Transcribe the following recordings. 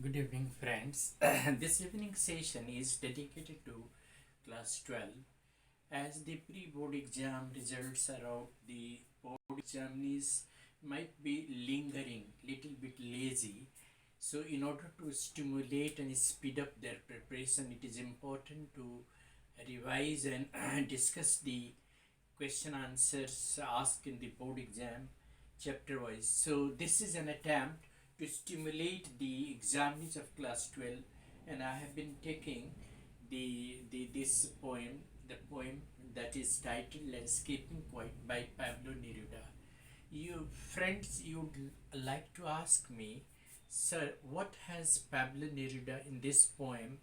Good evening, friends. This evening session is dedicated to class 12 as the pre-board exam results are out. The board examinees might be lingering, little bit lazy. So, in order to stimulate and speed up their preparation, it is important to revise and discuss the question answers asked in the board exam chapter wise. So this is an attempt to stimulate the examinees of class 12, and I have been taking the this poem, the poem that is titled as Keeping Quiet by Pablo Neruda. You friends, you'd like to ask me, sir, what has Pablo Neruda in this poem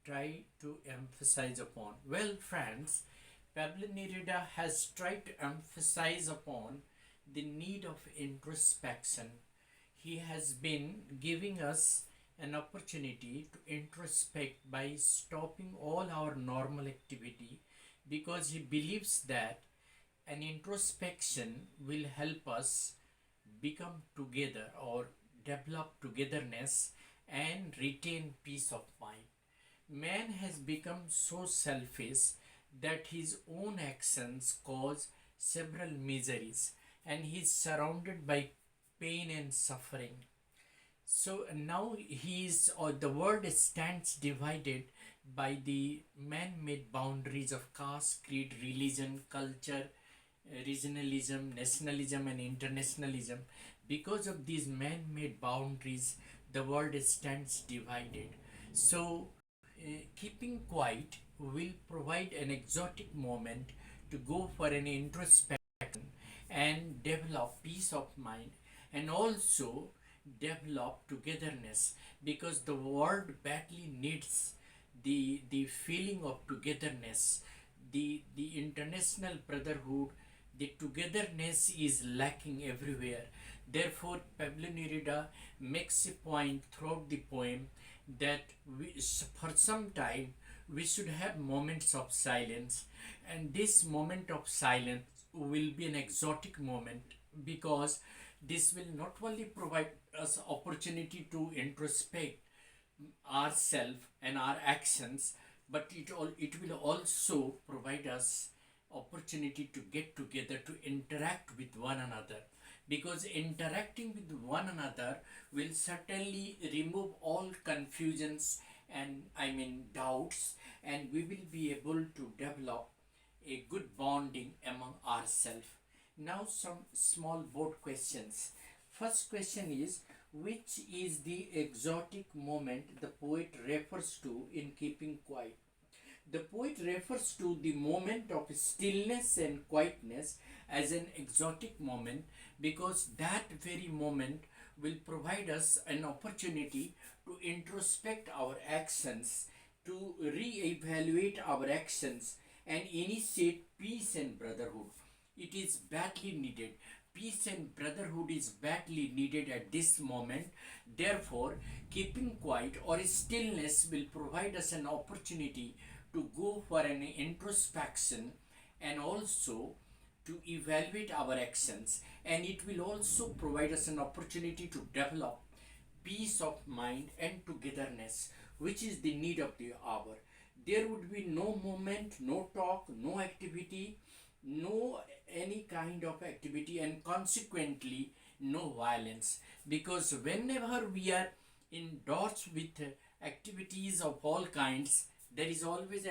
tried to emphasize upon? Well, friends, Pablo Neruda has tried to emphasize upon the need of introspection. He has been giving us an opportunity to introspect by stopping all our normal activity because he believes that an introspection will help us become together or develop togetherness and retain peace of mind. Man has become so selfish that his own actions cause several miseries and he is surrounded by pain and suffering. So now he is, or the world stands divided by the man-made boundaries of caste, creed, religion, culture, regionalism, nationalism, and internationalism. Because of these man-made boundaries, the world stands divided. So keeping quiet will provide an exotic moment to go for an introspection and develop peace of mind and also develop togetherness because the world badly needs the feeling of togetherness, the international brotherhood. The togetherness is lacking everywhere. Therefore, Pablo Neruda makes a point throughout the poem that for some time we should have moments of silence, and this moment of silence will be an exotic moment because this will not only provide us opportunity to introspect ourselves and our actions, but it will also provide us opportunity to get together to interact with one another, because interacting with one another will certainly remove all confusions and doubts, and we will be able to develop a good bonding among ourselves. Now some small board questions. First question is, which is the exotic moment the poet refers to in Keeping Quiet? The poet refers to the moment of stillness and quietness as an exotic moment because that very moment will provide us an opportunity to introspect our actions, to re-evaluate our actions and initiate peace and brotherhood. It is badly needed. Peace and brotherhood is badly needed at this moment. Therefore, keeping quiet or stillness will provide us an opportunity to go for an introspection and also to evaluate our actions, and it will also provide us an opportunity to develop peace of mind and togetherness, which is the need of the hour. There would be no moment, no talk, no activity, no any kind of activity, and consequently no violence, because whenever we are indoors with activities of all kinds, there is always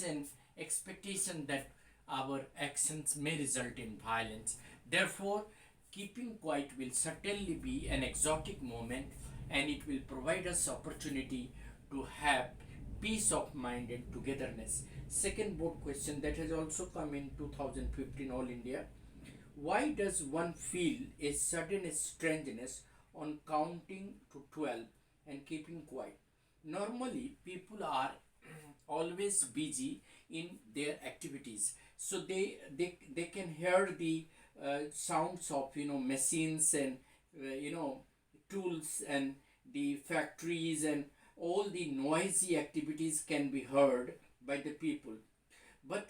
an expectation that our actions may result in violence. Therefore, keeping quiet will certainly be an exotic moment, and it will provide us opportunity to have peace of mind and togetherness. Second board question that has also come in 2015 All India. Why does one feel a sudden strangeness on counting to 12 and keeping quiet? Normally, people are always busy in their activities, so they can hear the sounds of machines and tools and the factories, and all the noisy activities can be heard by the people. But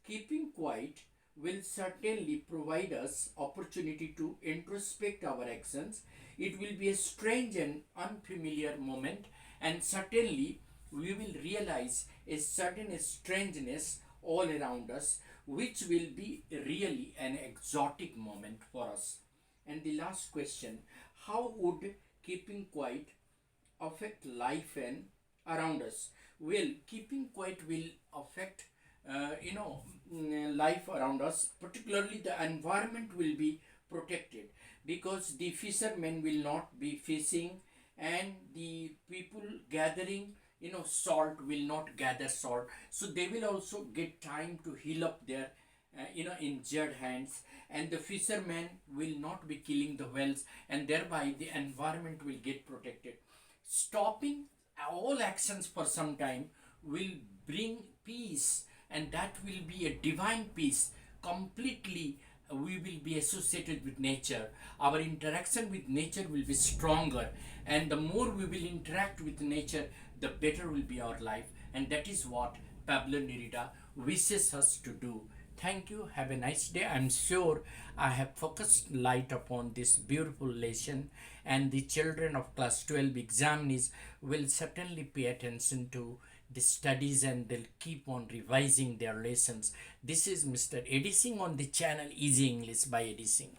keeping quiet will certainly provide us opportunity to introspect our actions. It will be a strange and unfamiliar moment, and certainly we will realize a certain strangeness all around us, which will be really an exotic moment for us. And the last question: how would keeping quiet affect life and around us? Well, keeping quiet will affect life around us. Particularly the environment will be protected, because the fishermen will not be fishing, and the people gathering salt will not gather salt, so they will also get time to heal up their injured hands, and the fishermen will not be killing the whales, and thereby the environment will get protected. Stopping all actions for some time will bring peace, and that will be a divine peace. Completely we will be associated with nature. Our interaction with nature will be stronger, and the more we will interact with nature, the better will be our life, and that is what Pablo Neruda wishes us to do. Thank you. Have a nice day. I'm sure I have focused light upon this beautiful lesson, and the children of class 12 examinees will certainly pay attention to the studies, and they'll keep on revising their lessons. This is Mr. Eddie Singh on the channel Easy English by Eddie Singh.